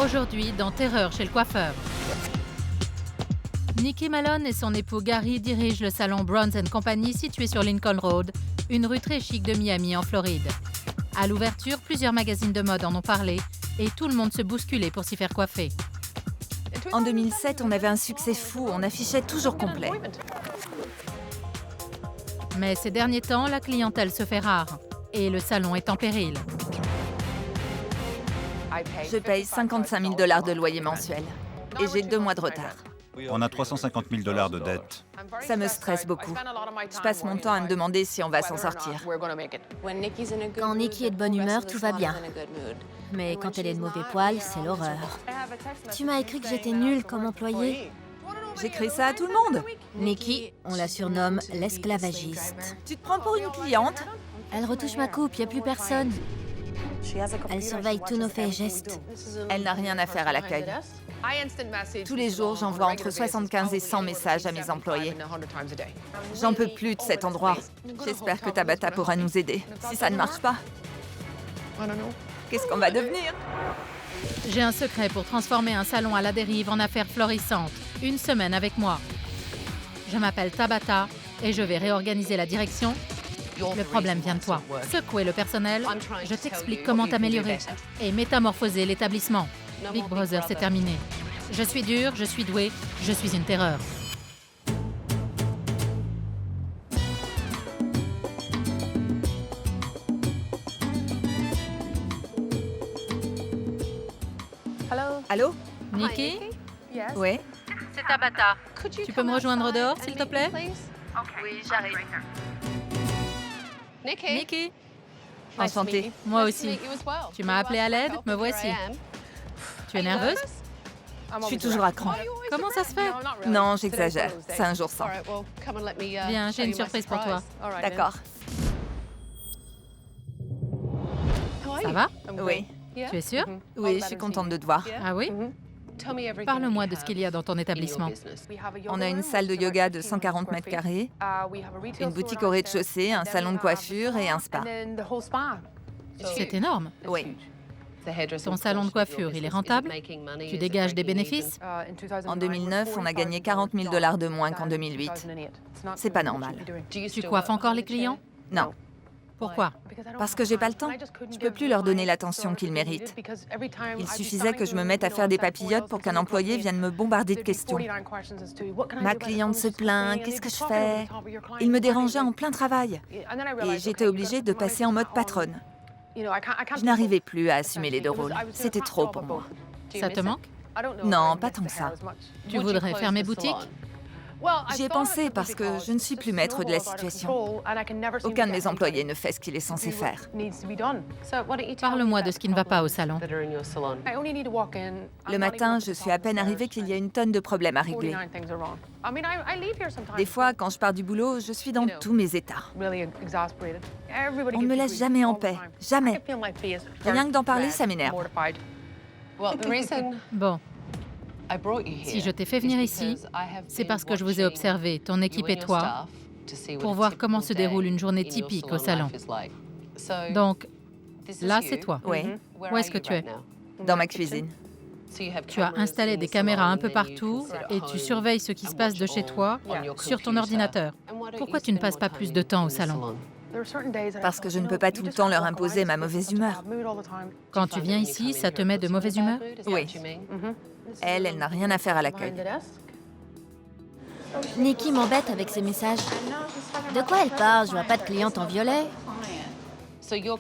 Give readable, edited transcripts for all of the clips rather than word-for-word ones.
Aujourd'hui, dans Terreur chez le coiffeur. Nikki Malone et son époux Gary dirigent le salon Bronze & Company situé sur Lincoln Road, une rue très chic de Miami en Floride. À l'ouverture, plusieurs magazines de mode en ont parlé et tout le monde se bousculait pour s'y faire coiffer. En 2007, on avait un succès fou, on affichait toujours complet. Mais ces derniers temps, la clientèle se fait rare et le salon est en péril. Je paye 55 000 $ de loyer mensuel et j'ai 2 mois de retard. On a 350 000 $ de dette. Ça me stresse beaucoup. Je passe mon temps à me demander si on va s'en sortir. Quand Nikki est de bonne humeur, tout va bien. Mais quand elle est de mauvais poil, c'est l'horreur. Tu m'as écrit que j'étais nulle comme employée. J'écris ça à tout le monde. Nikki, on la surnomme l'esclavagiste. Tu te prends pour une cliente? Elle retouche ma coupe, y a plus personne. Elle surveille tous nos faits et gestes. Elle n'a rien à faire à l'accueil. Tous les jours, j'envoie entre 75 et 100 messages à mes employés. J'en peux plus de cet endroit. J'espère que Tabata pourra nous aider. Si ça ne marche pas, qu'est-ce qu'on va devenir? J'ai un secret pour transformer un salon à la dérive en affaire florissante. Une semaine avec moi. Je m'appelle Tabata et je vais réorganiser la direction. Le problème vient de toi. Secouer le personnel, je t'explique comment t'améliorer et métamorphoser l'établissement. Big Brother, c'est terminé. Je suis dure, je suis douée, je suis une terreur. Allô? Nikki, Oui? c'est Tabata. Tu peux me rejoindre dehors, s'il te plaît? Oui, j'arrive. Nikki, Enchantée. moi aussi. Tu m'as appelé à l'aide, me voici. Tu es nerveuse? Je suis toujours à cran. Comment ça se fait? Non, j'exagère. C'est un jour sans. Viens, j'ai une surprise pour toi. D'accord. Ça va? Oui. Tu es sûre? Oui, je suis contente de te voir. Ah oui? Parle-moi de ce qu'il y a dans ton établissement. On a une salle de yoga de 140 mètres carrés, une boutique au rez-de-chaussée, un salon de coiffure et un spa. C'est énorme. Oui. Ton salon de coiffure, il est rentable? Tu dégages des bénéfices? En 2009, on a gagné 40 000 $ de moins qu'en 2008. C'est pas normal. Tu coiffes encore les clients? Non, Pourquoi? parce que j'ai pas le temps. Je peux plus leur donner l'attention qu'ils méritent. Il suffisait que je me mette à faire des papillotes pour qu'un employé vienne me bombarder de questions. Ma cliente se plaint, qu'est-ce que je fais? Il me dérangeait en plein travail. Et j'étais obligée de passer en mode patronne. Je n'arrivais plus à assumer les 2 rôles. C'était trop pour moi. Ça te manque? Non, pas tant que ça. Tu voudrais fermer boutique? J'y ai pensé parce que je ne suis plus maître de la situation. Aucun de mes employés ne fait ce qu'il est censé faire. Parle-moi de ce qui ne va pas au salon. Le matin, je suis à peine arrivée qu'il y a une tonne de problèmes à régler. Des fois, quand je pars du boulot, je suis dans tous mes états. On ne me laisse jamais en paix. Jamais. Rien que d'en parler, ça m'énerve. Bon, si je t'ai fait venir ici, c'est parce que je vous ai observé, ton équipe et toi, pour voir comment se déroule une journée typique au salon. Donc, là, c'est toi. Oui, Où est-ce que tu es? dans ma cuisine. Tu as installé des caméras un peu partout et tu surveilles ce qui se passe de chez toi sur ton ordinateur. Pourquoi tu ne passes pas plus de temps au salon? Parce que je ne peux pas tout le temps leur imposer ma mauvaise humeur. Quand tu viens ici, ça te met de mauvaise humeur? Oui. Elle n'a rien à faire à l'accueil. Nikki m'embête avec ses messages. De quoi elle parle? Je vois pas de cliente en violet.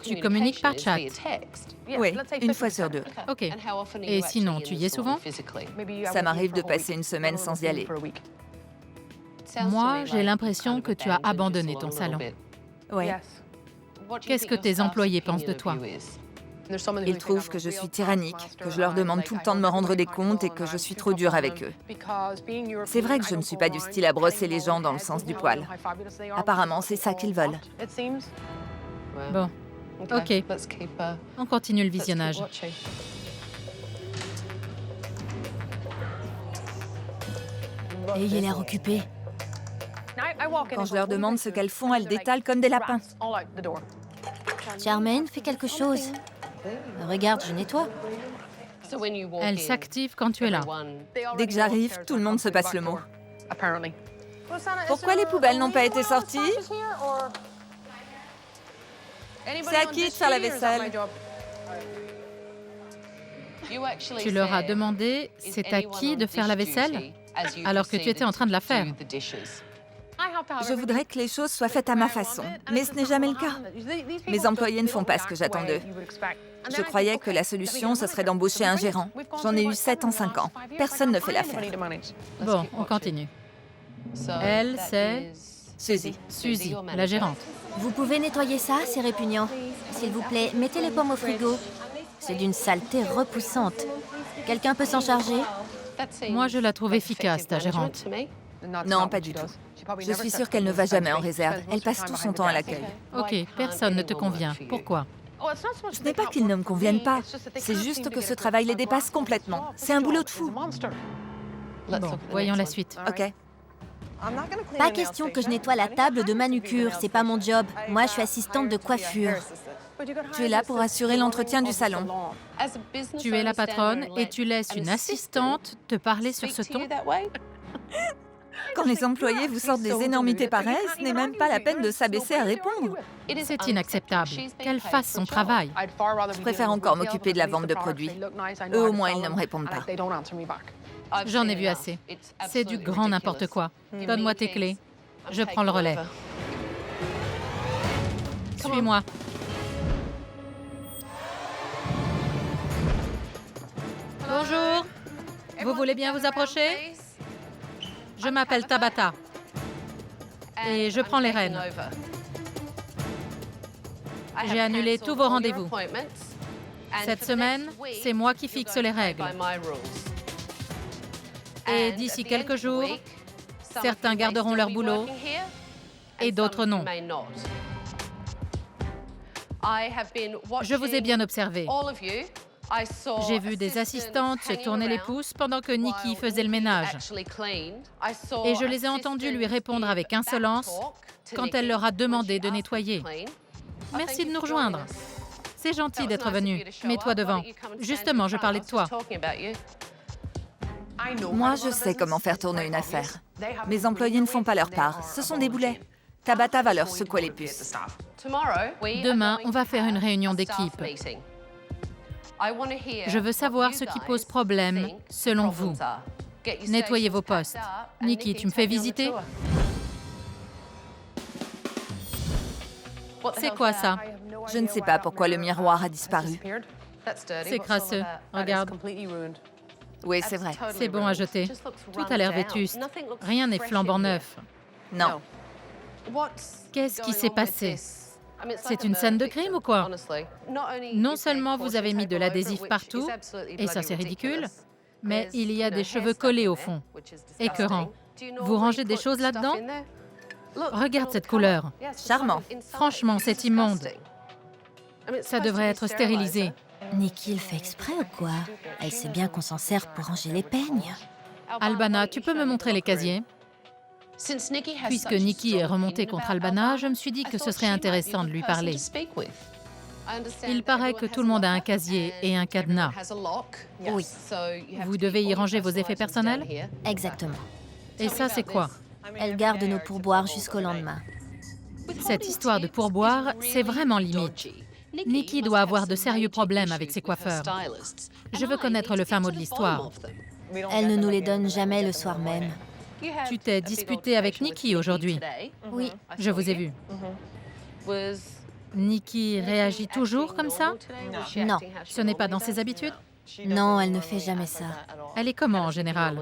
Tu communiques par chat? Oui, une fois sur 2. Ok. Et sinon, tu y es souvent? Ça m'arrive de passer une semaine sans y aller. Moi, j'ai l'impression que tu as abandonné ton salon. Oui. Qu'est-ce que tes employés pensent de toi? Ils trouvent que je suis tyrannique, que je leur demande tout le temps de me rendre des comptes et que je suis trop dure avec eux. C'est vrai que je ne suis pas du style à brosser les gens dans le sens du poil. Apparemment, c'est ça qu'ils veulent. Bon, ok. On continue le visionnage. Ayez l'air occupé. Quand je leur demande ce qu'elles font, elles détalent comme des lapins. Charmaine, fais quelque chose. Regarde, je nettoie. Elle s'active quand tu es là. Dès que j'arrive, tout le monde se passe le mot. Pourquoi les poubelles n'ont pas été sorties? C'est à qui de faire la vaisselle? Tu leur as demandé c'est à qui de faire la vaisselle alors que tu étais en train de la faire. Je voudrais que les choses soient faites à ma façon, mais ce n'est jamais le cas. Mes employés ne font pas ce que j'attends d'eux. Je croyais que la solution, ce serait d'embaucher un gérant. J'en ai eu 7 en 5 ans. Personne ne fait l'affaire. Bon, on continue. Elle, c'est Suzy. la gérante. Vous pouvez nettoyer ça, c'est répugnant. S'il vous plaît, mettez les pommes au frigo. C'est d'une saleté repoussante. Quelqu'un peut s'en charger? Moi, je la trouve efficace, ta gérante. Non, pas du tout. Je suis sûre qu'elle ne va jamais en réserve. Elle passe tout son temps à l'accueil. Ok, personne ne te convient. Pourquoi? Ce n'est pas qu'ils ne me conviennent pas. C'est juste que ce travail les dépasse complètement. C'est un boulot de fou. Bon, voyons la suite. Ok. Pas question que je nettoie la table de manucure, c'est pas mon job. Moi, je suis assistante de coiffure. Tu es là pour assurer l'entretien du salon. Tu es la patronne et tu laisses une assistante te parler sur ce ton? Quand les employés vous sortent des énormités pareilles, ce n'est même pas la peine de s'abaisser à répondre. C'est inacceptable. Qu'elle fasse son travail. Je préfère encore m'occuper de la vente de produits. Eux, au moins, ils ne me répondent pas. J'en ai vu assez. C'est du grand n'importe quoi. Donne-moi tes clés. Je prends le relais. Suis-moi. Bonjour. Vous voulez bien vous approcher? Je m'appelle Tabata. Et je prends les rênes. J'ai annulé tous vos rendez-vous. Cette semaine, c'est moi qui fixe les règles. Et d'ici quelques jours, certains garderont leur boulot et d'autres non. Je vous ai bien observé. J'ai vu des assistantes se tourner les pouces pendant que Nikki faisait le ménage. Et je les ai entendues lui répondre avec insolence quand elle leur a demandé de nettoyer. Merci de nous rejoindre. C'est gentil d'être venu. Mets-toi devant. Justement, je parlais de toi. Moi, je sais comment faire tourner une affaire. Mes employés ne font pas leur part. Ce sont des boulets. Tabata va leur secouer les puces. Demain, on va faire une réunion d'équipe. Je veux savoir ce qui pose problème, selon vous. Nettoyez vos postes. Nikki, tu me fais visiter? C'est quoi ça? Je ne sais pas pourquoi le miroir a disparu. C'est crasseux. Regarde. Oui, c'est vrai. C'est bon à jeter. Tout a l'air vétuste. Rien n'est flambant neuf. Non. Qu'est-ce qui s'est passé? C'est une scène de crime ou quoi? Non seulement vous avez mis de l'adhésif partout, et ça c'est ridicule, mais il y a des cheveux collés au fond. Écœurant. Vous rangez des choses là-dedans? Regarde cette couleur. Charmant. Franchement, c'est immonde. Ça devrait être stérilisé. Nikki le fait exprès ou quoi? Elle sait bien qu'on s'en sert pour ranger les peignes. Albana, tu peux me montrer les casiers? Puisque Nikki est remontée contre Albana, je me suis dit que ce serait intéressant de lui parler. Il paraît que tout le monde a un casier et un cadenas. Oui. Vous devez y ranger vos effets personnels? Exactement. Et ça, c'est quoi? Elle garde nos pourboires jusqu'au lendemain. Cette histoire de pourboire, c'est vraiment limite. Nikki doit avoir de sérieux problèmes avec ses coiffeurs. Je veux connaître le fin mot de l'histoire. Elle ne nous les donne jamais le soir même. Tu t'es disputé avec Nikki aujourd'hui? Oui. Je vous ai vu. Nikki réagit toujours comme ça? Non. Ce n'est pas dans ses habitudes? Non, elle ne fait jamais ça. Elle est comment en général?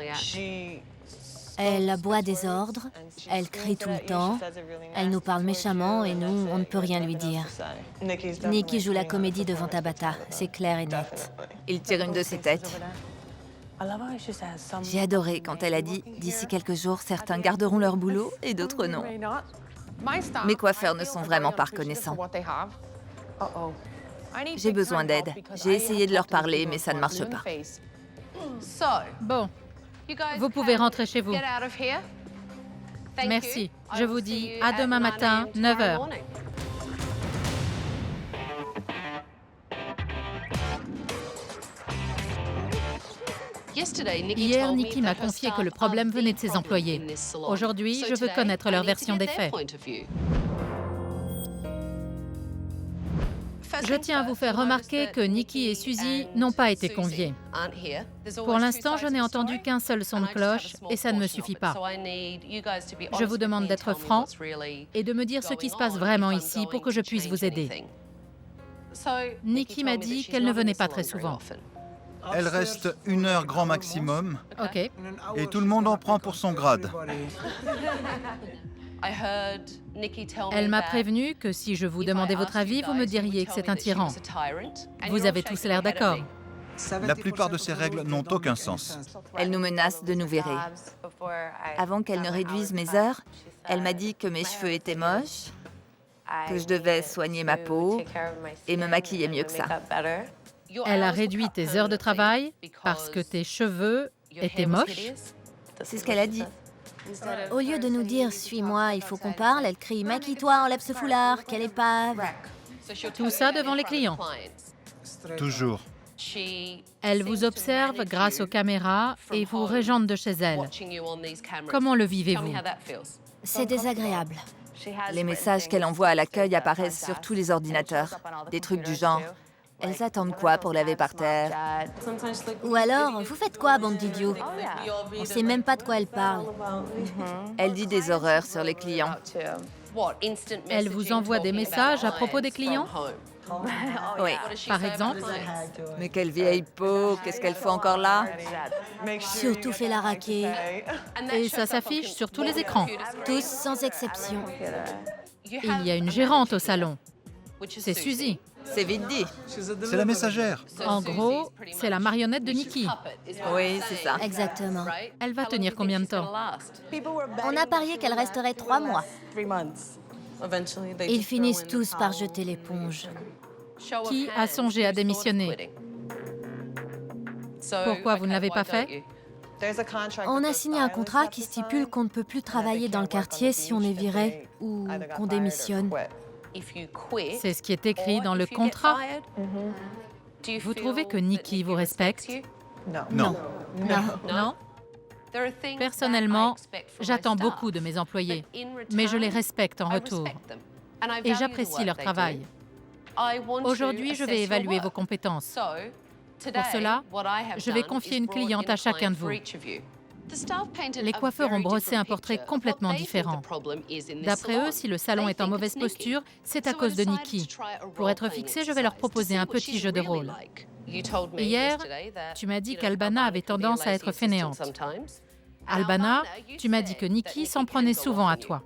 Elle aboie des ordres, elle crie tout le temps, elle nous parle méchamment et nous, on ne peut rien lui dire. Nikki joue la comédie devant Tabata, c'est clair et net. Il tire une de ses têtes. J'ai adoré quand elle a dit « D'ici quelques jours, certains garderont leur boulot et d'autres non ». Mes coiffeurs ne sont vraiment pas reconnaissants. J'ai besoin d'aide. J'ai essayé de leur parler, mais ça ne marche pas. Bon, vous pouvez rentrer chez vous. Merci. Je vous dis à demain matin, 9 h. Hier, Nikki m'a confié que le problème venait de ses employés. Aujourd'hui, je veux connaître leur version des faits. Je tiens à vous faire remarquer que Nikki et Suzy n'ont pas été conviés. Pour l'instant, je n'ai entendu qu'un seul son de cloche et ça ne me suffit pas. Je vous demande d'être franc et de me dire ce qui se passe vraiment ici pour que je puisse vous aider. Nikki m'a dit qu'elle ne venait pas très souvent. Elle reste 1 heure grand maximum Ok. et tout le monde en prend pour son grade. Elle m'a prévenu que si je vous demandais votre avis, vous me diriez que c'est un tyran. Vous avez tous l'air d'accord. La plupart de ces règles n'ont aucun sens. Elle nous menace de nous virer. Avant qu'elle ne réduise mes heures, elle m'a dit que mes cheveux étaient moches, que je devais soigner ma peau et me maquiller mieux que ça. Elle a réduit tes heures de travail parce que tes cheveux étaient moches. C'est ce qu'elle a dit. Au lieu de nous dire « suis-moi, il faut qu'on parle », elle crie « maquille-toi, enlève ce foulard, quelle épave !» Tout ça devant les clients. Toujours. Elle vous observe grâce aux caméras et vous régente de chez elle. Comment le vivez-vous? C'est désagréable. Les messages qu'elle envoie à l'accueil apparaissent sur tous les ordinateurs. Des trucs du genre « Elles attendent quoi pour laver par terre ?» Ou alors « vous faites quoi, bande d'idiots ?» On sait même pas de quoi elle parle. Elle dit des horreurs sur les clients. Elle vous envoie des messages à propos des clients? Oui. Par exemple? Mais quelle vieille peau, qu'est-ce qu'elle fait encore là? Surtout fait la raquer. Et ça s'affiche sur tous les écrans. Tous sans exception. Il y a une gérante au salon. C'est Suzy. C'est vite dit. C'est la messagère. En gros, c'est la marionnette de Nikki. Oui, c'est ça. Exactement. Elle va tenir combien de temps? On a parié qu'elle resterait 3 mois. Ils finissent tous par jeter l'éponge. Qui a songé à démissionner? Pourquoi vous ne l'avez pas fait? On a signé un contrat qui stipule qu'on ne peut plus travailler dans le quartier si on est viré ou qu'on démissionne. C'est ce qui est écrit dans le contrat. Vous trouvez que Nikki vous respecte? Non. Non? Personnellement, j'attends beaucoup de mes employés, mais je les respecte en retour et j'apprécie leur travail. Aujourd'hui, je vais évaluer vos compétences. Pour cela, je vais confier une cliente à chacun de vous. Les coiffeurs ont brossé un portrait complètement différent. D'après eux, si le salon est en mauvaise posture, c'est à cause de Nikki. Pour être fixé, je vais leur proposer un petit jeu de rôle. Hier, tu m'as dit qu'Albana avait tendance à être fainéante. Albana, tu m'as dit que Nikki s'en prenait souvent à toi.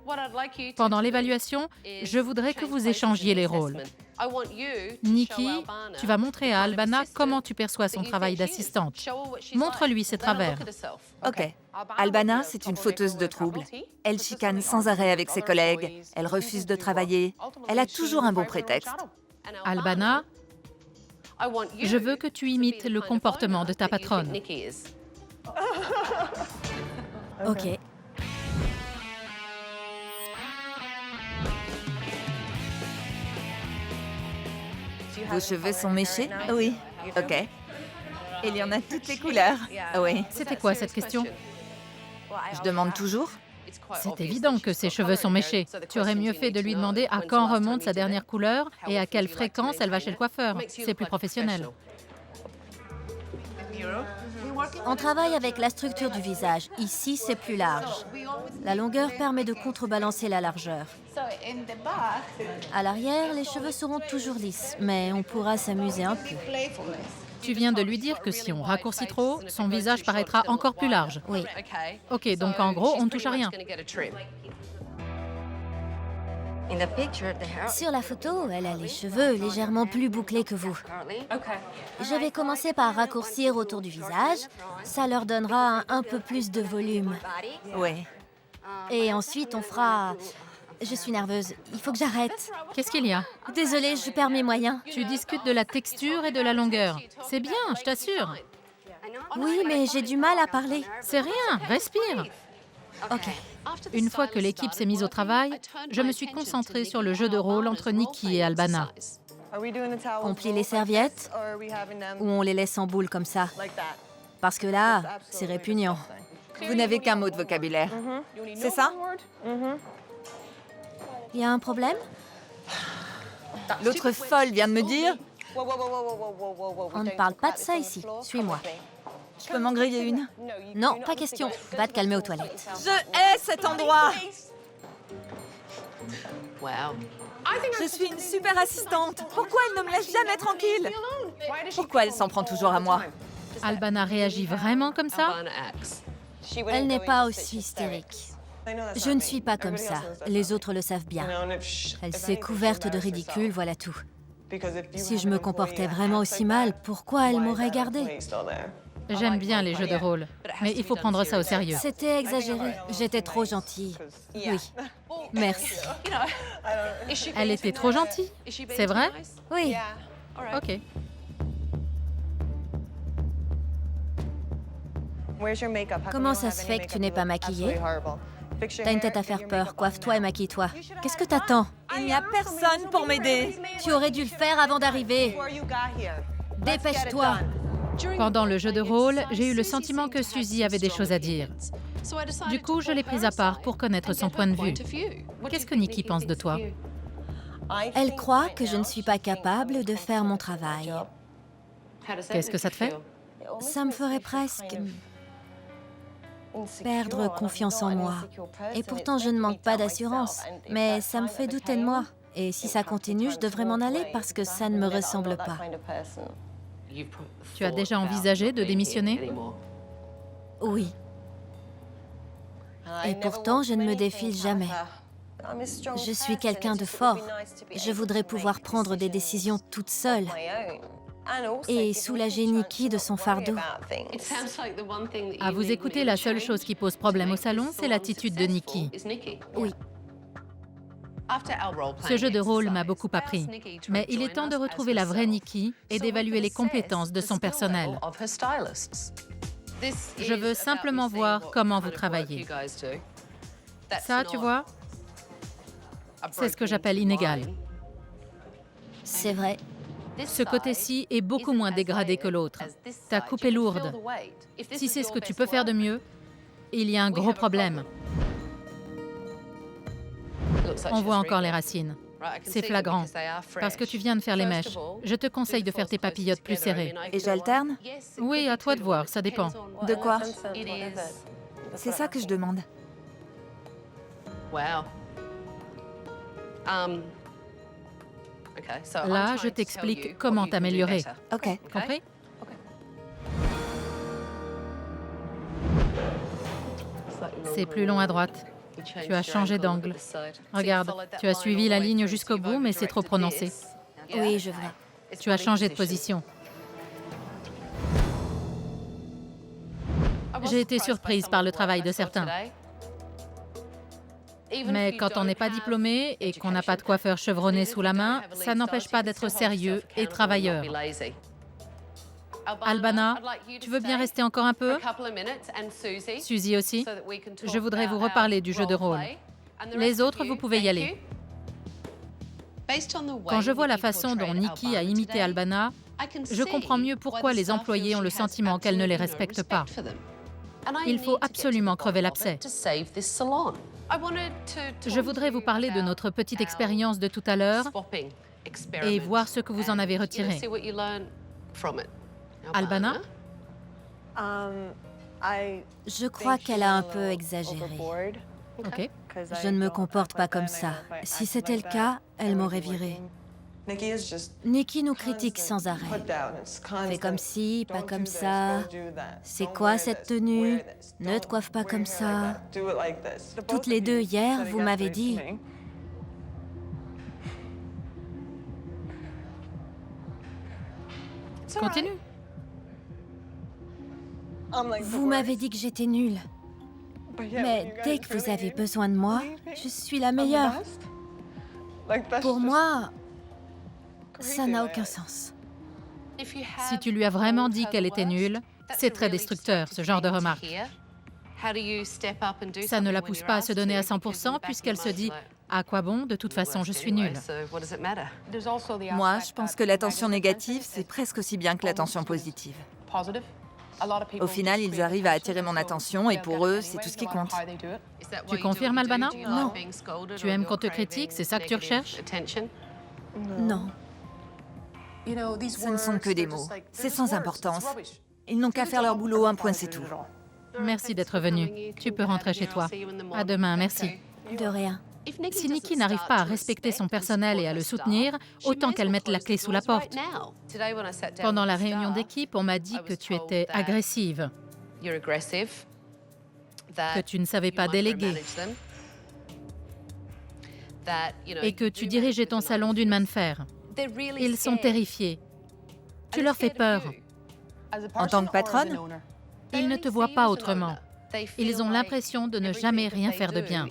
Pendant l'évaluation, je voudrais que vous échangiez les rôles. Nikki, tu vas montrer à Albana comment tu perçois son travail d'assistante. Montre-lui ses travers. Ok. Albana, c'est une fauteuse de troubles. Elle chicane sans arrêt avec ses collègues. Elle refuse de travailler. Elle a toujours un bon prétexte. Albana, je veux que tu imites le comportement de ta patronne. Ok. Vos cheveux sont méchés? Oui. Ok. Il y en a toutes les couleurs. Oui. C'était quoi cette question? Je demande toujours. C'est évident que ses cheveux sont méchés. Tu aurais mieux fait de lui demander à quand remonte sa dernière couleur et à quelle fréquence elle va chez le coiffeur. C'est plus professionnel. On travaille avec la structure du visage. Ici, c'est plus large. La longueur permet de contrebalancer la largeur. À l'arrière, les cheveux seront toujours lisses, mais on pourra s'amuser un peu. Tu viens de lui dire que si on raccourcit trop, son visage paraîtra encore plus large. Oui. Ok, donc en gros, on ne touche à rien. Sur la photo, elle a les cheveux légèrement plus bouclés que vous. Je vais commencer par raccourcir autour du visage. Ça leur donnera un peu plus de volume. Oui. Et ensuite, on fera... Je suis nerveuse. Il faut que j'arrête. Qu'est-ce qu'il y a? Désolée, je perds mes moyens. Tu discutes de la texture et de la longueur. C'est bien, je t'assure. Oui, mais j'ai du mal à parler. C'est rien, respire. Ok. Une fois que l'équipe s'est mise au travail, je me suis concentrée sur le jeu de rôle entre Nikki et Albana. On plie les serviettes ou on les laisse en boule comme ça? Parce que là, c'est répugnant. Vous n'avez qu'un mot de vocabulaire. C'est ça? Il y a un problème? L'autre folle vient de me dire... On ne parle pas de ça ici. Suis-moi. Je peux m'en griller une? Non, pas question. Va te calmer aux toilettes. Je hais cet endroit! Je suis une super assistante. Pourquoi elle ne me laisse jamais tranquille? Pourquoi elle s'en prend toujours à moi? Albana réagit vraiment comme ça? Elle n'est pas aussi hystérique. Je ne suis pas comme ça. Les autres le savent bien. Elle s'est couverte de ridicule, voilà tout. Si je me comportais vraiment aussi mal, pourquoi elle m'aurait gardée? J'aime bien les jeux de rôle, mais il faut prendre ça au sérieux. C'était exagéré. J'étais trop gentille. Oui. Merci. Elle était trop gentille, c'est vrai? Oui. Ok. Comment ça se fait que tu n'es pas maquillée? T'as une tête à faire peur. Coiffe-toi et maquille-toi. Qu'est-ce que t'attends? Il n'y a personne pour m'aider. Tu aurais dû le faire avant d'arriver. Dépêche-toi. Pendant le jeu de rôle, j'ai eu le sentiment que Suzy avait des choses à dire. Du coup, je l'ai prise à part pour connaître son point de vue. Qu'est-ce que Nikki pense de toi? Elle croit que je ne suis pas capable de faire mon travail. Qu'est-ce que ça te fait? Ça me ferait presque perdre confiance en moi. Et pourtant, je ne manque pas d'assurance. Mais ça me fait douter de moi. Et si ça continue, je devrais m'en aller parce que ça ne me ressemble pas. Tu as déjà envisagé de démissionner? Oui. Et pourtant, je ne me défile jamais. Je suis quelqu'un de fort. Je voudrais pouvoir prendre des décisions toute seule et soulager Nikki de son fardeau. À vous écouter, la seule chose qui pose problème au salon, c'est l'attitude de Nikki. Oui. Ce jeu de rôle m'a beaucoup appris, mais il est temps de retrouver la vraie Nikki et d'évaluer les compétences de son personnel. Je veux simplement voir comment vous travaillez. Ça, tu vois, c'est ce que j'appelle inégal. C'est vrai. Ce côté-ci est beaucoup moins dégradé que l'autre. Ta coupe est lourde. Si c'est ce que tu peux faire de mieux, il y a un gros problème. On voit encore les racines. C'est flagrant. Parce que tu viens de faire les mèches. Je te conseille de faire tes papillotes plus serrées. Et j'alterne? Oui, à toi de voir, ça dépend. De quoi? C'est ça que je demande. Là, je t'explique comment t'améliorer. Ok. Compris? C'est plus long à droite. Tu as changé d'angle. Regarde, tu as suivi la ligne jusqu'au bout, mais c'est trop prononcé. Oui, je vois. Tu as changé de position. J'ai été surprise par le travail de certains. Mais quand on n'est pas diplômé et qu'on n'a pas de coiffeur chevronné sous la main, ça n'empêche pas d'être sérieux et travailleur. Albana, tu veux bien rester encore un peu? Suzy aussi. Je voudrais vous reparler du jeu de rôle. Les autres, vous pouvez y aller. Quand je vois la façon dont Nikki a imité Albana, je comprends mieux pourquoi les employés ont le sentiment qu'elle ne les respecte pas. Il faut absolument crever l'abcès. Je voudrais vous parler de notre petite expérience de tout à l'heure et voir ce que vous en avez retiré. Albana? Je crois qu'elle a un peu exagéré. OK. Je ne me comporte pas comme ça. Si c'était le cas, elle m'aurait virée. Nikki nous critique sans arrêt. Fais comme ci, pas comme ça. C'est quoi cette tenue? Ne te coiffe pas comme ça. Toutes les deux, hier, vous m'avez dit... Continue. Vous m'avez dit que j'étais nulle. Mais dès que vous avez besoin de moi, je suis la meilleure. Pour moi, ça n'a aucun sens. Si tu lui as vraiment dit qu'elle était nulle, c'est très destructeur, ce genre de remarque. Ça ne la pousse pas à se donner à 100% puisqu'elle se dit « À quoi bon? De toute façon, je suis nulle. » Moi, je pense que l'attention négative, c'est presque aussi bien que l'attention positive. Au final, ils arrivent à attirer mon attention et pour eux, c'est tout ce qui compte. Tu confirmes, Albana? Non. Tu aimes qu'on te critique, c'est ça que tu recherches? Non. Ce ne sont que des mots. C'est sans importance. Ils n'ont qu'à faire leur boulot, un point, c'est tout. Merci d'être venu. Tu peux rentrer chez toi. À demain, merci. De rien. Si Nikki n'arrive pas à respecter son personnel et à le soutenir, autant qu'elle mette la clé sous la porte. Pendant la réunion d'équipe, on m'a dit que tu étais agressive, que tu ne savais pas déléguer et que tu dirigeais ton salon d'une main de fer. Ils sont terrifiés. Tu leur fais peur. En tant que patronne, Ils ne te voient pas autrement. Ils ont l'impression de ne jamais rien faire de bien.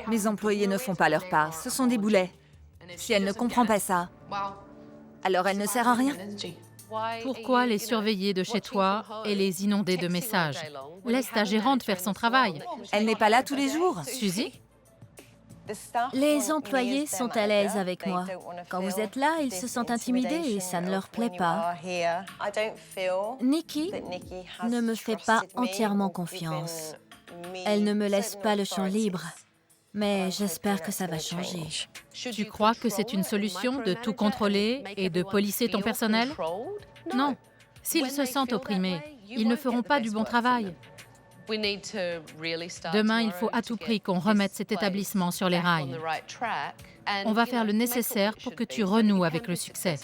mes employés ne font pas leur part. Ce sont des boulets. Si elle ne comprend pas ça, alors elle ne sert à rien. Pourquoi les surveiller de chez toi et les inonder de messages? Laisse ta gérante faire son travail. Elle n'est pas là tous les jours. Suzy? Les employés sont à l'aise avec moi. Quand vous êtes là, ils se sentent intimidés et ça ne leur plaît pas. Nikki ne me fait pas entièrement confiance. Elle ne me laisse pas le champ libre. Mais j'espère que ça va changer. Tu crois que c'est une solution de tout contrôler et de policer ton personnel? Non. S'ils se sentent opprimés, ils ne feront pas du bon travail. Demain, il faut à tout prix qu'on remette cet établissement sur les rails. On va faire le nécessaire pour que tu renoues avec le succès.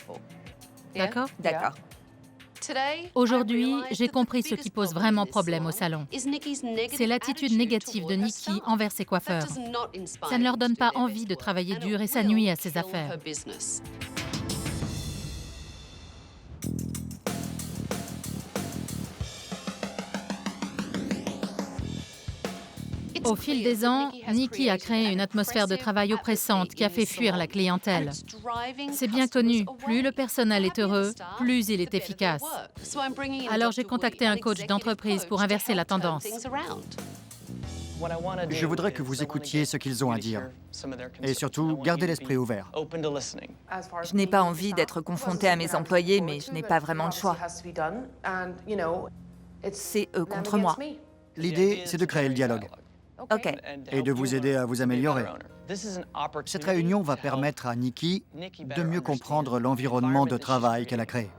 D'accord? D'accord. Aujourd'hui, j'ai compris ce qui pose vraiment problème au salon. C'est l'attitude négative de Nikki envers ses coiffeurs. Ça ne leur donne pas envie de travailler dur et ça nuit à ses affaires. Au fil des ans, Nikki a créé une atmosphère de travail oppressante qui a fait fuir la clientèle. C'est bien connu, plus le personnel est heureux, plus il est efficace. Alors j'ai contacté un coach d'entreprise pour inverser la tendance. Je voudrais que vous écoutiez ce qu'ils ont à dire. Et surtout, gardez l'esprit ouvert. Je n'ai pas envie d'être confrontée à mes employés, mais je n'ai pas vraiment le choix. C'est eux contre moi. L'idée, c'est de créer le dialogue OK. et de vous aider à vous améliorer. Cette réunion va permettre à Nikki de mieux comprendre l'environnement de travail qu'elle a créé.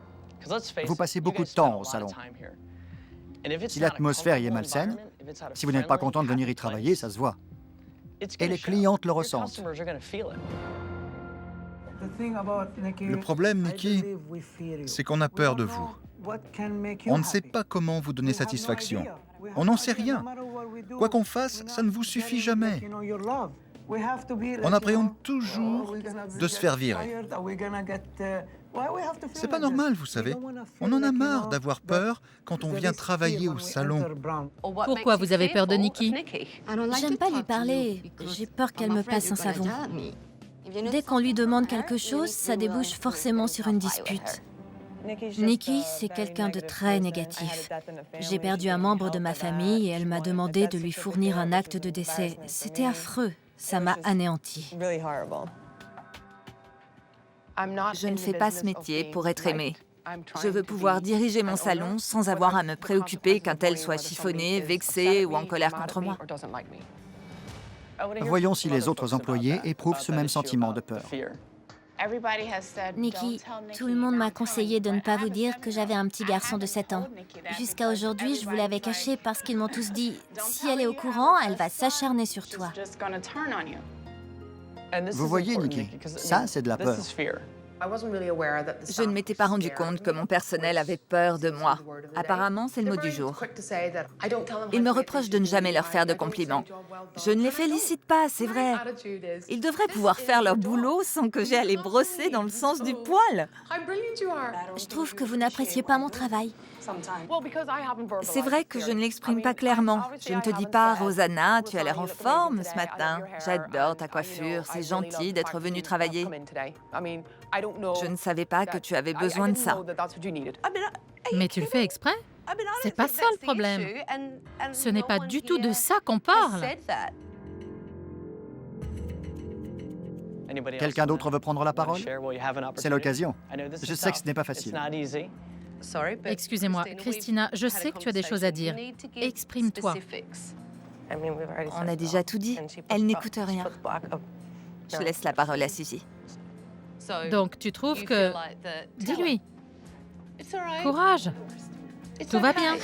Vous passez beaucoup de temps au salon. Si l'atmosphère y est malsaine, si vous n'êtes pas content de venir y travailler, ça se voit. Et les clientes le ressentent. Le problème, Nikki, c'est qu'on a peur de vous. On ne sait pas comment vous donner satisfaction. On n'en sait rien. Quoi qu'on fasse, ça ne vous suffit jamais. On appréhende toujours de se faire virer. C'est pas normal, vous savez. On en a marre d'avoir peur quand on vient travailler au salon. Pourquoi vous avez peur de Nikki? J'aime pas lui parler. J'ai peur qu'elle me passe un savon. Dès qu'on lui demande quelque chose, ça débouche forcément sur une dispute. Nikki, c'est quelqu'un de très négatif. J'ai perdu un membre de ma famille et elle m'a demandé de lui fournir un acte de décès. C'était affreux. Ça m'a anéanti. Je ne fais pas ce métier pour être aimée. Je veux pouvoir diriger mon salon sans avoir à me préoccuper qu'un tel soit chiffonné, vexé ou en colère contre moi. Voyons si les autres employés éprouvent ce même sentiment de peur. Nikki, tout le monde m'a conseillé de ne pas vous dire que j'avais un petit garçon de 7 ans. Jusqu'à aujourd'hui, je vous l'avais caché parce qu'ils m'ont tous dit « Si elle est au courant, elle va s'acharner sur toi. » Vous voyez, Nikki, ça, c'est de la peur. Je ne m'étais pas rendu compte que mon personnel avait peur de moi. Apparemment, c'est le mot du jour. Ils me reprochent de ne jamais leur faire de compliments. Je ne les félicite pas, c'est vrai. Ils devraient pouvoir faire leur boulot sans que j'aie à les brosser dans le sens du poil. Je trouve que vous n'appréciez pas mon travail. C'est vrai que je ne l'exprime pas clairement. Je ne te dis pas, Rosanna, tu as l'air en forme ce matin. J'adore ta coiffure, c'est gentil d'être venue travailler. Je ne savais pas que tu avais besoin de ça. Mais tu le fais exprès? C'est pas ça le problème. Ce n'est pas du tout de ça qu'on parle. Quelqu'un d'autre veut prendre la parole? C'est l'occasion. Je sais que ce n'est pas facile. Excusez-moi, Christina, je sais que tu as des choses à dire. Exprime-toi. On a déjà tout dit. Elle n'écoute rien. Je laisse la parole à Suzy. Donc, tu trouves que... Dis-lui. Courage. Tout va bien.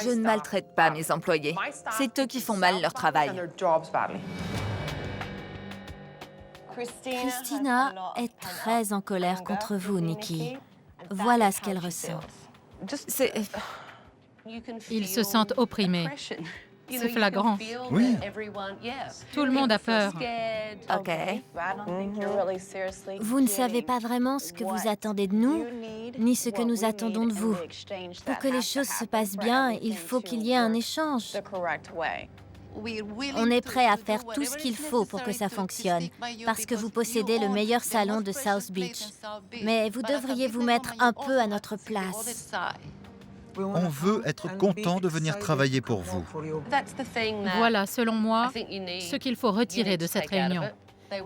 Je ne maltraite pas mes employés. C'est eux qui font mal leur travail. Christina est très en colère contre vous, Nikki. Voilà ce qu'elle ressent. C'est... Ils se sentent opprimés. C'est flagrant. Oui. Tout le monde a peur. OK. Vous ne savez pas vraiment ce que vous attendez de nous, ni ce que nous attendons de vous. Pour que les choses se passent bien, il faut qu'il y ait un échange. On est prêt à faire tout ce qu'il faut pour que ça fonctionne, parce que vous possédez le meilleur salon de South Beach. Mais vous devriez vous mettre un peu à notre place. On veut être content de venir travailler pour vous. Voilà, selon moi, ce qu'il faut retirer de cette réunion.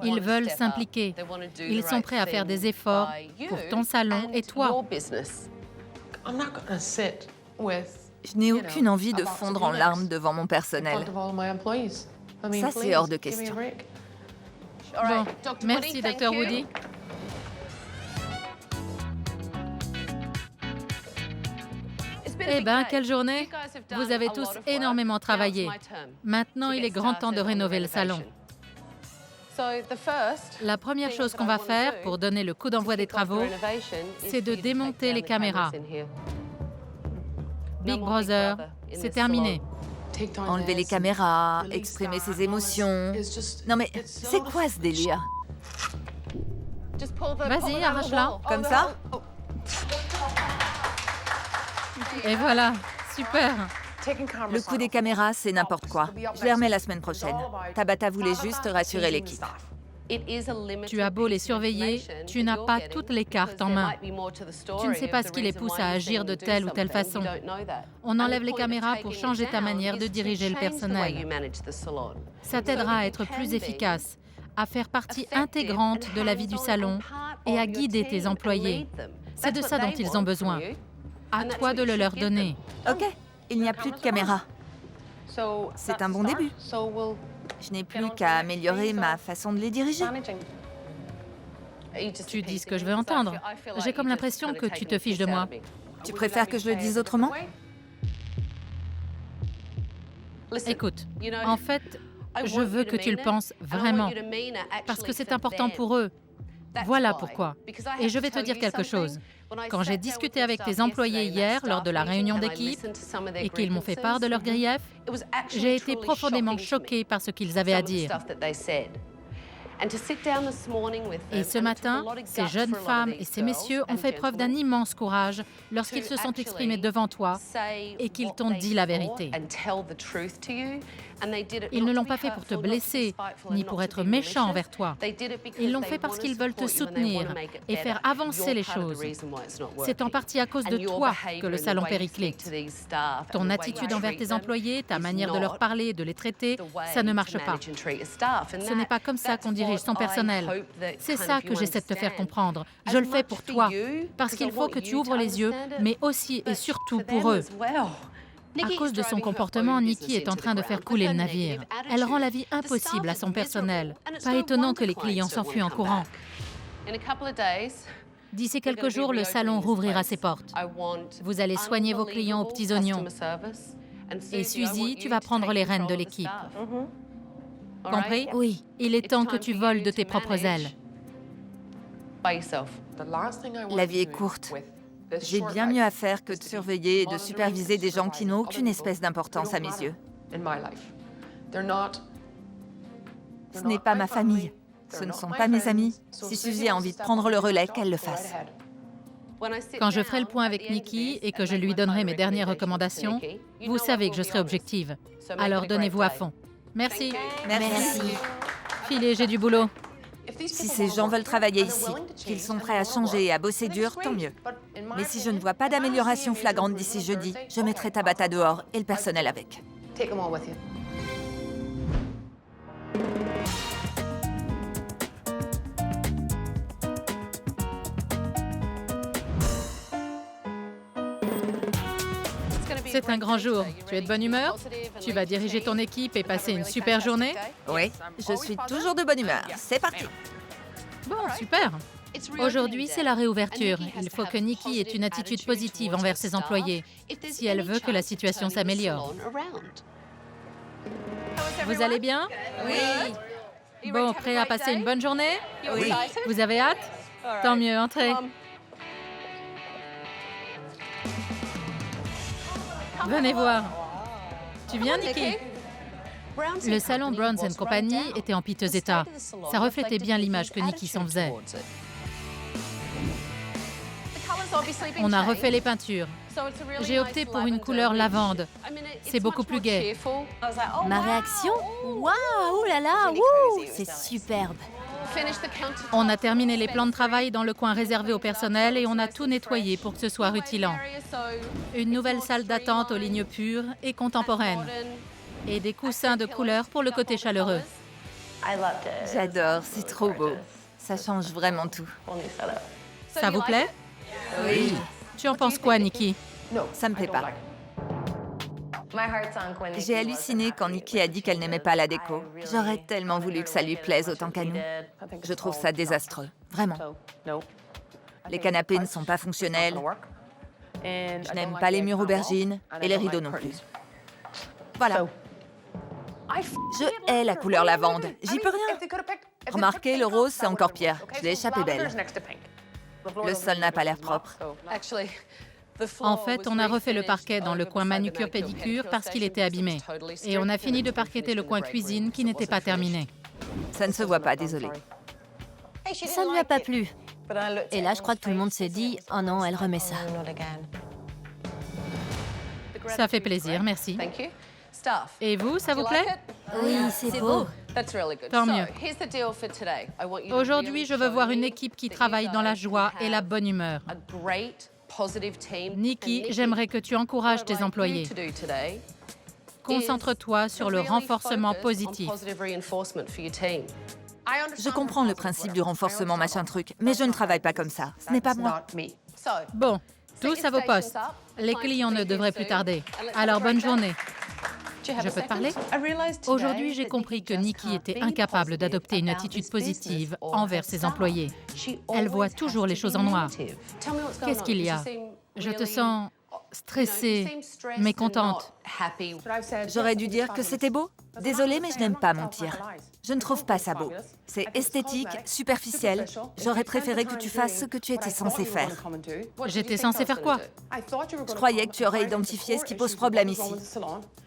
Ils veulent s'impliquer. Ils sont prêts à faire des efforts pour ton salon et toi. Je n'ai aucune envie de fondre en larmes devant mon personnel. Ça, c'est hors de question. Bon, merci, Dr. Woody. Eh bien, quelle journée! Vous avez tous énormément travaillé. Maintenant, il est grand temps de rénover le salon. La première chose qu'on va faire pour donner le coup d'envoi des travaux, c'est de démonter les caméras. Big Brother, c'est terminé. Enlever les caméras, exprimer ses émotions. Non mais, c'est quoi ce délire? Vas-y, arrache-la. Comme ça? Et voilà, super. Le coup des caméras, c'est n'importe quoi. Je les remets la semaine prochaine. Tabata voulait juste rassurer l'équipe. Tu as beau les surveiller, tu n'as pas toutes les cartes en main. Tu ne sais pas ce qui les pousse à agir de telle ou telle façon. On enlève les caméras pour changer ta manière de diriger le personnel. Ça t'aidera à être plus efficace, à faire partie intégrante de la vie du salon et à guider tes employés. C'est de ça dont ils ont besoin. À toi de le leur donner. OK, il n'y a plus de caméras. C'est un bon début. Je n'ai plus qu'à améliorer ma façon de les diriger. Tu dis ce que je veux entendre. J'ai comme l'impression que tu te fiches de moi. Tu préfères que je le dise autrement? Écoute, en fait, je veux que tu le penses vraiment, parce que c'est important pour eux. Voilà pourquoi. Et je vais te dire quelque chose. Quand j'ai discuté avec tes employés hier lors de la réunion d'équipe et qu'ils m'ont fait part de leurs griefs, j'ai été profondément choquée par ce qu'ils avaient à dire. Et ce matin, ces jeunes femmes et ces messieurs ont fait preuve d'un immense courage lorsqu'ils se sont exprimés devant toi et qu'ils t'ont dit la vérité. Ils ne l'ont pas fait pour te blesser, ni pour être méchants envers toi. Ils l'ont fait parce qu'ils veulent te soutenir et faire avancer les choses. C'est en partie à cause de toi que le salon périclite. Ton attitude envers tes employés, ta manière de leur parler, de les traiter, ça ne marche pas. Ce n'est pas comme ça qu'on dirige son personnel. C'est ça que j'essaie de te faire comprendre. Je le fais pour toi, parce qu'il faut que tu ouvres les yeux, mais aussi et surtout pour eux. À cause de son comportement, Nikki est en train de faire couler le navire. Elle rend la vie impossible à son personnel. Pas étonnant que les clients s'enfuient en courant. D'ici quelques jours, le salon rouvrira ses portes. Vous allez soigner vos clients aux petits oignons. Et Suzy, tu vas prendre les rênes de l'équipe. Compris? Oui. Il est temps que tu voles de tes propres ailes. La vie est courte. J'ai bien mieux à faire que de surveiller et de superviser des gens qui n'ont aucune espèce d'importance à mes yeux. Ce n'est pas ma famille. Ce ne sont pas mes amis. Si Suzy a envie de prendre le relais, qu'elle le fasse. Quand je ferai le point avec Nikki et que je lui donnerai mes dernières recommandations, vous savez que je serai objective. Alors donnez-vous à fond. Merci. Merci. Filez, j'ai du boulot. Si ces gens veulent travailler ici, qu'ils sont prêts à changer et à bosser dur, tant mieux. Mais si je ne vois pas d'amélioration flagrante d'ici jeudi, je mettrai Tabata dehors et le personnel avec. C'est un grand jour. Tu es de bonne humeur? Tu vas diriger ton équipe et passer une super journée? Oui, je suis toujours de bonne humeur. C'est parti. Bon, super. Aujourd'hui, c'est la réouverture. Il faut que Nikki ait une attitude positive envers ses employés, si elle veut que la situation s'améliore. Vous allez bien? Oui. Bon, prêt à passer une bonne journée? Oui. Vous avez hâte? Tant mieux, entrez. Venez voir. Tu viens, Nikki? Le salon Browns & Company était en piteux état. Ça reflétait bien l'image que Nikki s'en faisait. On a refait les peintures. J'ai opté pour une couleur lavande. C'est beaucoup plus gai. Ma réaction? Waouh, là là, wouh, c'est superbe. On a terminé les plans de travail dans le coin réservé au personnel et on a tout nettoyé pour que ce soit rutilant. Une nouvelle salle d'attente aux lignes pures et contemporaines. Et des coussins de couleur pour le côté chaleureux. J'adore, c'est trop beau. Ça change vraiment tout. Ça vous plaît? Oui. Tu en penses quoi, Nikki? Ça me plaît pas. J'ai halluciné quand Nikki a dit qu'elle n'aimait pas la déco. J'aurais tellement voulu que ça lui plaise autant qu'à nous. Je trouve ça désastreux, vraiment. Les canapés ne sont pas fonctionnels. Je n'aime pas les murs aubergines et les rideaux non plus. Voilà. Je hais la couleur lavande. J'y peux rien. Remarquez, le rose, c'est encore pire. Je l'ai échappé belle. Le sol n'a pas l'air propre. En fait, on a refait le parquet dans le coin manucure-pédicure parce qu'il était abîmé. Et on a fini de parqueter le coin cuisine qui n'était pas terminé. Ça ne se voit pas, désolée. Ça ne lui a pas plu. Et là, je crois que tout le monde s'est dit, oh non, elle remet ça. Ça fait plaisir, merci. Et vous, ça vous plaît? Oui, c'est beau. Tant mieux. Aujourd'hui, je veux voir une équipe qui travaille dans la joie et la bonne humeur. Nikki, j'aimerais que tu encourages tes employés. Concentre-toi sur le renforcement positif. Je comprends le principe du renforcement machin truc, mais je ne travaille pas comme ça. Ce n'est pas moi. Bon, tous à vos postes. Les clients ne devraient plus tarder. Alors, bonne journée. Je peux te parler? Aujourd'hui, j'ai compris que Nikki était incapable d'adopter une attitude positive envers ses employés. Elle voit toujours les choses en noir. Qu'est-ce qu'il y a? Je te sens stressée, mécontente. J'aurais dû dire que c'était beau. Désolée, mais je n'aime pas mentir. Je ne trouve pas ça beau. C'est esthétique, superficiel. J'aurais préféré que tu fasses ce que tu étais censé faire. J'étais censée faire quoi? Je croyais que tu aurais identifié ce qui pose problème ici.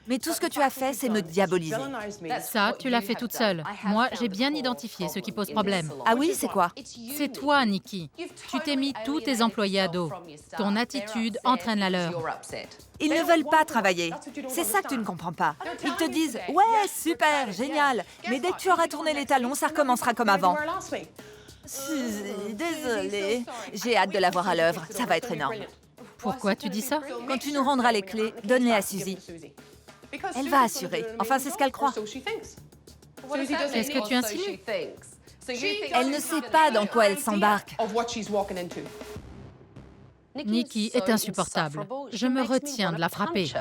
Mais tout ce que tu as fait, c'est me diaboliser. Ça, tu l'as fait toute seule. Moi, j'ai bien identifié ce qui pose problème. Ah oui, c'est quoi? C'est toi, Nikki. Tu t'es mis tous tes employés à dos. Ton attitude entraîne la leur. Ils ne veulent pas travailler. C'est ça que tu ne comprends pas. Ils te disent « Ouais, super, génial, mais dès que tu auras tourné les talons, ça recommencera comme avant. » Désolée. J'ai hâte de la voir à l'œuvre. Ça va être énorme. Pourquoi tu dis ça? Quand tu nous rendras les clés, donne-les à Suzy. Elle va assurer. Enfin, c'est ce qu'elle croit. Qu'est-ce que tu insinues? Elle ne sait pas dans quoi elle s'embarque. Nikki est insupportable. Je me retiens de la frapper.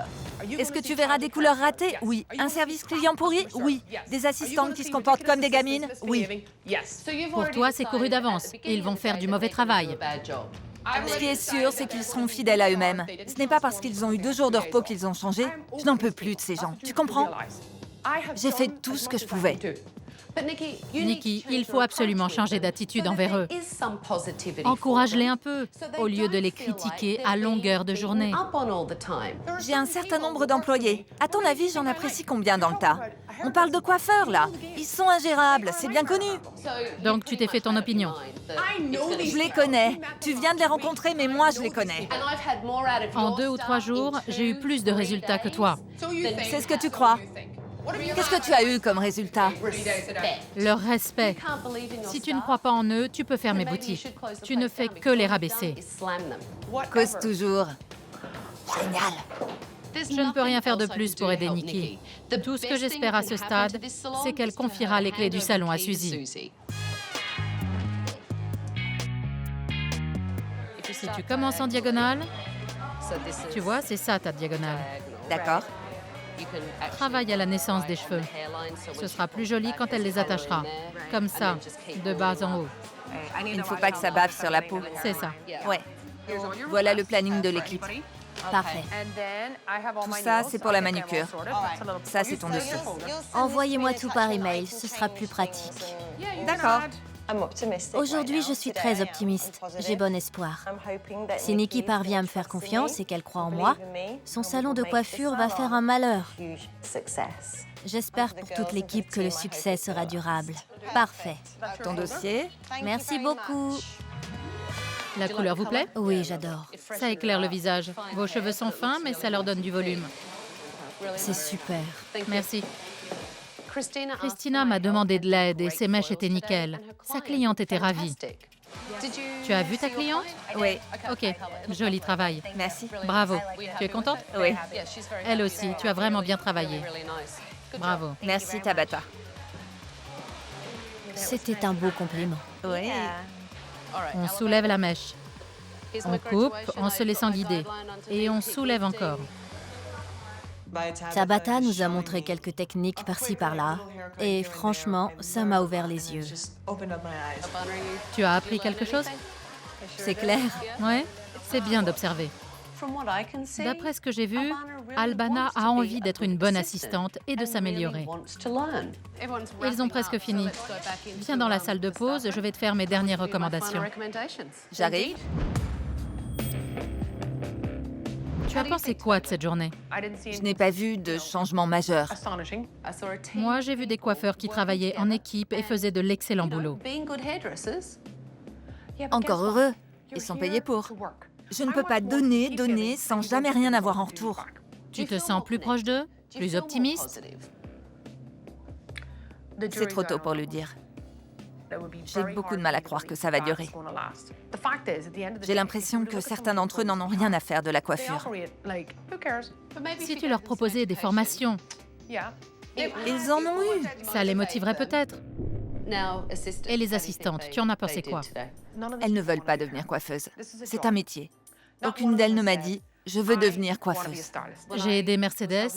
Est-ce que tu verras des couleurs ratées? Oui. Un service client pourri? Oui. Des assistantes qui se comportent comme des gamines? Oui. Pour toi, c'est couru d'avance. Ils vont faire du mauvais travail. Ce qui est sûr, c'est qu'ils seront fidèles à eux-mêmes. Ce n'est pas parce qu'ils ont eu 2 jours de repos qu'ils ont changé. Je n'en peux plus de ces gens. Tu comprends? J'ai fait tout ce que je pouvais. Nikki, il faut absolument changer d'attitude envers eux. Encourage-les un peu, au lieu de les critiquer à longueur de journée. J'ai un certain nombre d'employés. À ton avis, j'en apprécie combien dans le tas? On parle de coiffeurs, là. Ils sont ingérables, c'est bien connu. Donc tu t'es fait ton opinion. Je les connais. Tu viens de les rencontrer, mais moi, je les connais. En 2 ou 3 jours, j'ai eu plus de résultats que toi. C'est ce que tu crois? Qu'est-ce que tu as eu comme résultat? Leur respect. Si tu ne crois pas en eux, tu peux fermer boutique. Tu ne fais que les rabaisser. Cause toujours. Génial. Je ne peux rien faire de plus pour aider Nikki. Tout ce que j'espère à ce stade, c'est qu'elle confiera les clés du salon à Suzy. Si tu commences en diagonale, Tu vois, c'est ça ta diagonale. D'accord. Travaille à la naissance des cheveux. Ce sera plus joli quand elle les attachera. Comme ça, de bas en haut. Il ne faut pas que ça bave sur la peau. C'est ça. Ouais. Voilà le planning de l'équipe. Parfait. Tout ça, c'est pour la manucure. Ça, c'est ton dossier. Envoyez-moi tout par email, ce sera plus pratique. D'accord. Aujourd'hui, je suis très optimiste. J'ai bon espoir. Si Nikki parvient à me faire confiance et qu'elle croit en moi, son salon de coiffure va faire un malheur. J'espère pour toute l'équipe que le succès sera durable. Parfait. Ton dossier. Merci beaucoup. La couleur vous plaît? Oui, j'adore. Ça éclaire le visage. Vos cheveux sont fins, mais ça leur donne du volume. C'est super. Merci. Christina m'a demandé de l'aide et ses mèches étaient nickel. Sa cliente était ravie. Tu as vu ta cliente? Oui. Ok, joli travail. Merci. Bravo. Tu es contente? Oui. Elle aussi, tu as vraiment bien travaillé. Bravo. Merci, Tabata. C'était un beau compliment. Oui. On soulève la mèche. On coupe en se laissant guider. Et on soulève encore. Tabata nous a montré quelques techniques par-ci par-là. Et franchement, ça m'a ouvert les yeux. Tu as appris quelque chose? C'est clair. Ouais, c'est bien d'observer. D'après ce que j'ai vu, Albana a envie d'être une bonne assistante et de s'améliorer. Ils ont presque fini. Viens dans la salle de pause, je vais te faire mes dernières recommandations. J'arrive. Tu as pensé quoi de cette journée? Je n'ai pas vu de changement majeur. Moi, j'ai vu des coiffeurs qui travaillaient en équipe et faisaient de l'excellent boulot. Encore heureux. Ils sont payés pour. Je ne peux pas donner sans jamais rien avoir en retour. Tu te sens plus proche d'eux? Plus optimiste? C'est trop tôt pour le dire. J'ai beaucoup de mal à croire que ça va durer. J'ai l'impression que certains d'entre eux n'en ont rien à faire de la coiffure. Si tu leur proposais des formations, Ils en ont eu. ça les motiverait peut-être. Et les assistantes, tu en as pensé quoi? Elles ne veulent pas devenir coiffeuses. C'est un métier. Aucune d'elles ne m'a dit « je veux devenir coiffeuse ». J'ai aidé Mercedes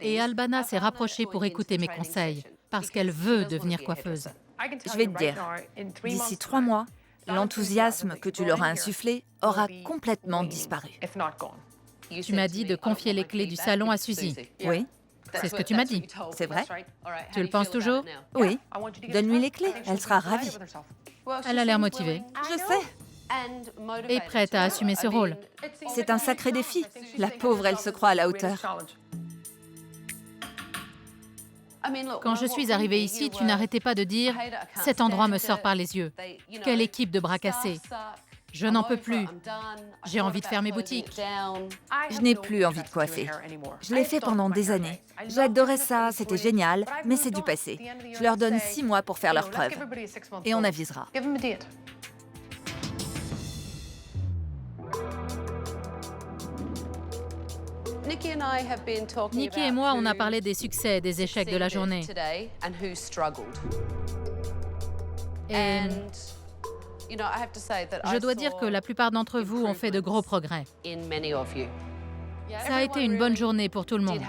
et Albana s'est rapprochée pour écouter mes conseils parce qu'elle veut devenir coiffeuse. Je vais te dire, d'ici 3 mois, l'enthousiasme que tu leur as insufflé aura complètement disparu. Tu m'as dit de confier les clés du salon à Suzy. Oui, C'est ce que tu m'as dit. c'est vrai. Tu le penses toujours? Oui, donne-lui les clés, elle sera ravie. Elle a l'air motivée Je sais, et prête à assumer ce rôle. c'est un sacré défi. La pauvre, elle se croit à la hauteur. Quand je suis arrivée ici, tu n'arrêtais pas de dire « Cet endroit me sort par les yeux. Quelle équipe de bras cassés. Je n'en peux plus. J'ai envie de faire mes boutiques. » Je n'ai plus envie de coiffer. Je l'ai fait pendant des années. J'adorais ça, c'était génial, mais c'est du passé. Je leur donne 6 mois pour faire leurs preuves. Et on avisera. Nikki et moi, on a parlé des succès et des échecs de la journée. Et je dois dire que la plupart d'entre vous ont fait de gros progrès. Ça a été une bonne journée pour tout le monde.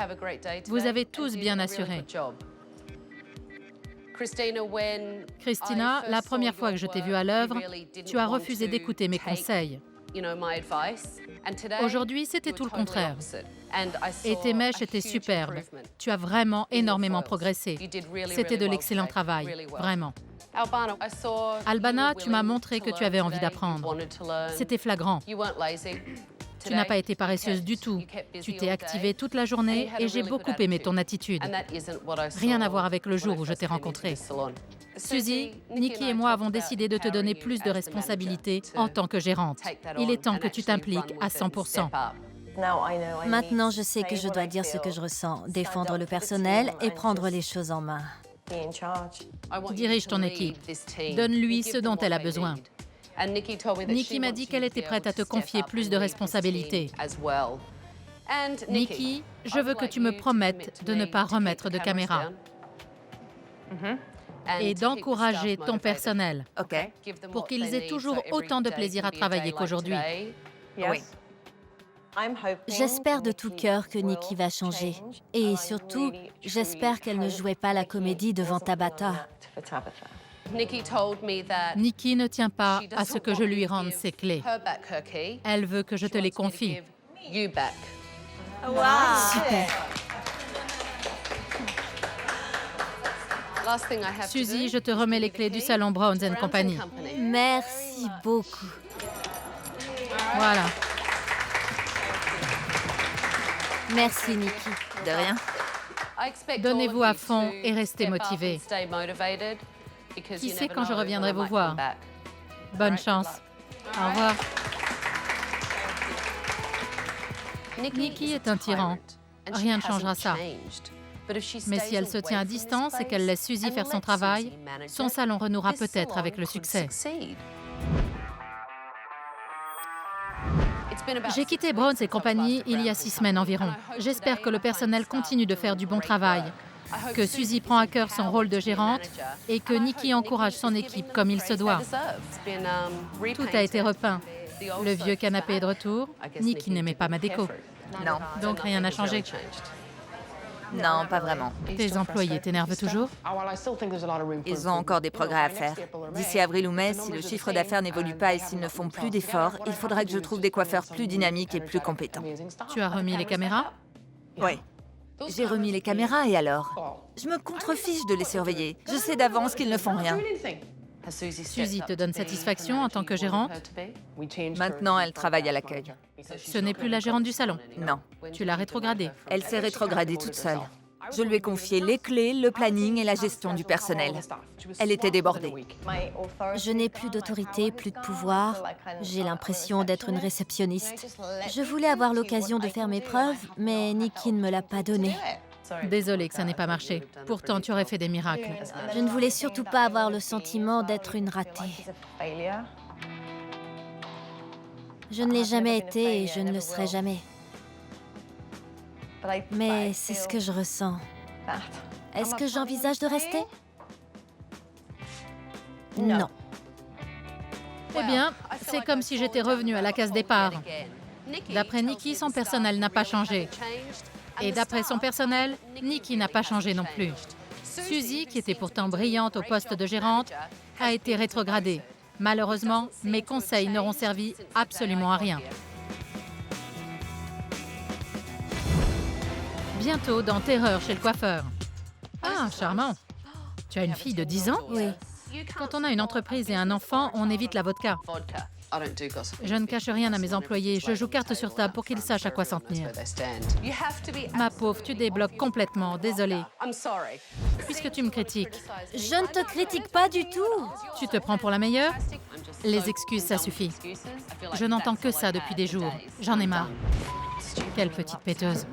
Vous avez tous bien assuré. Christina, la première fois que je t'ai vue à l'œuvre, tu as refusé d'écouter mes conseils. Aujourd'hui, c'était tout le contraire. Et tes mèches étaient superbes. Tu as vraiment énormément progressé. C'était de l'excellent travail, vraiment. Albana, tu m'as montré que tu avais envie d'apprendre. C'était flagrant. Tu n'as pas été paresseuse du tout. Tu t'es activée toute la journée et j'ai beaucoup aimé ton attitude. Rien à voir avec le jour où je t'ai rencontrée. Suzy, Nikki et moi avons décidé de te donner plus de responsabilités en tant que gérante. Il est temps que tu t'impliques à 100%. Maintenant, je sais que je dois dire ce que je ressens, défendre le personnel et prendre les choses en main. Dirige ton équipe. Donne-lui ce dont elle a besoin. Nikki m'a dit qu'elle était prête à te confier plus de responsabilités. Nikki, je veux que tu me promettes de ne pas remettre de caméra et d'encourager ton personnel OK. pour qu'ils aient toujours autant de plaisir à travailler qu'aujourd'hui. Oui. J'espère de tout cœur que Nikki va changer. Et surtout, j'espère qu'elle ne jouait pas la comédie devant Tabata. Nikki ne tient pas à ce que je lui rende ses clés. Elle veut que je te les confie. Super. Suzy, je te remets les clés du salon Browns & Company. Merci beaucoup. Voilà. Merci, Nikki. De rien. Donnez-vous à fond et restez motivés. Qui sait quand je reviendrai vous voir? Bonne chance. Au revoir. Nikki est un tyran. Rien ne changera ça. Mais si elle se tient à distance et qu'elle laisse Suzy faire son travail, son salon renouera peut-être avec le succès. J'ai quitté Browns & Company il y a 6 semaines environ. J'espère que le personnel continue de faire du bon travail, que Suzy prend à cœur son rôle de gérante et que Nikki encourage son équipe comme il se doit. Tout a été repeint. Le vieux canapé est de retour. Nikki n'aimait pas ma déco. Non. Donc rien n'a changé. Non, pas vraiment. Tes employés t'énervent toujours? Ils ont encore des progrès à faire. D'ici avril ou mai, si le chiffre d'affaires n'évolue pas et s'ils ne font plus d'efforts, il faudra que je trouve des coiffeurs plus dynamiques et plus compétents. Tu as remis les caméras? Oui. J'ai remis les caméras et alors? Je me contrefiche de les surveiller. Je sais d'avance qu'ils ne font rien. Suzy te donne satisfaction en tant que gérante? Maintenant, elle travaille à l'accueil. Ce n'est plus la gérante du salon. Non. Tu l'as rétrogradée. Elle s'est rétrogradée toute seule. Je lui ai confié les clés, le planning et la gestion du personnel. Elle était débordée. Je n'ai plus d'autorité, plus de pouvoir. J'ai l'impression d'être une réceptionniste. Je voulais avoir l'occasion de faire mes preuves, mais Nikki ne me l'a pas donné. Désolée que ça n'ait pas marché. Pourtant, tu aurais fait des miracles. Je ne voulais surtout pas avoir le sentiment d'être une ratée. Je ne l'ai jamais été et je ne le serai jamais. Mais c'est ce que je ressens. Est-ce que j'envisage de rester? Non. Eh bien, c'est comme si j'étais revenue à la case départ. D'après Nikki, son personnel n'a pas changé. Et d'après son personnel, Nikki n'a pas changé non plus. Suzy, qui était pourtant brillante au poste de gérante, a été rétrogradée. Malheureusement, mes conseils n'auront servi absolument à rien. Bientôt dans Terreur chez le coiffeur. Ah, charmant. Tu as une fille de 10 ans? Oui. Quand on a une entreprise et un enfant, on évite la vodka. Je ne cache rien à mes employés. Je joue carte sur table pour qu'ils sachent à quoi s'en tenir. Ma pauvre, tu débloques complètement. Désolée. Puisque tu me critiques, Je ne te critique pas du tout. tu te prends pour la meilleure? Les excuses, ça suffit. Je n'entends que ça depuis des jours. J'en ai marre. Quelle petite péteuse.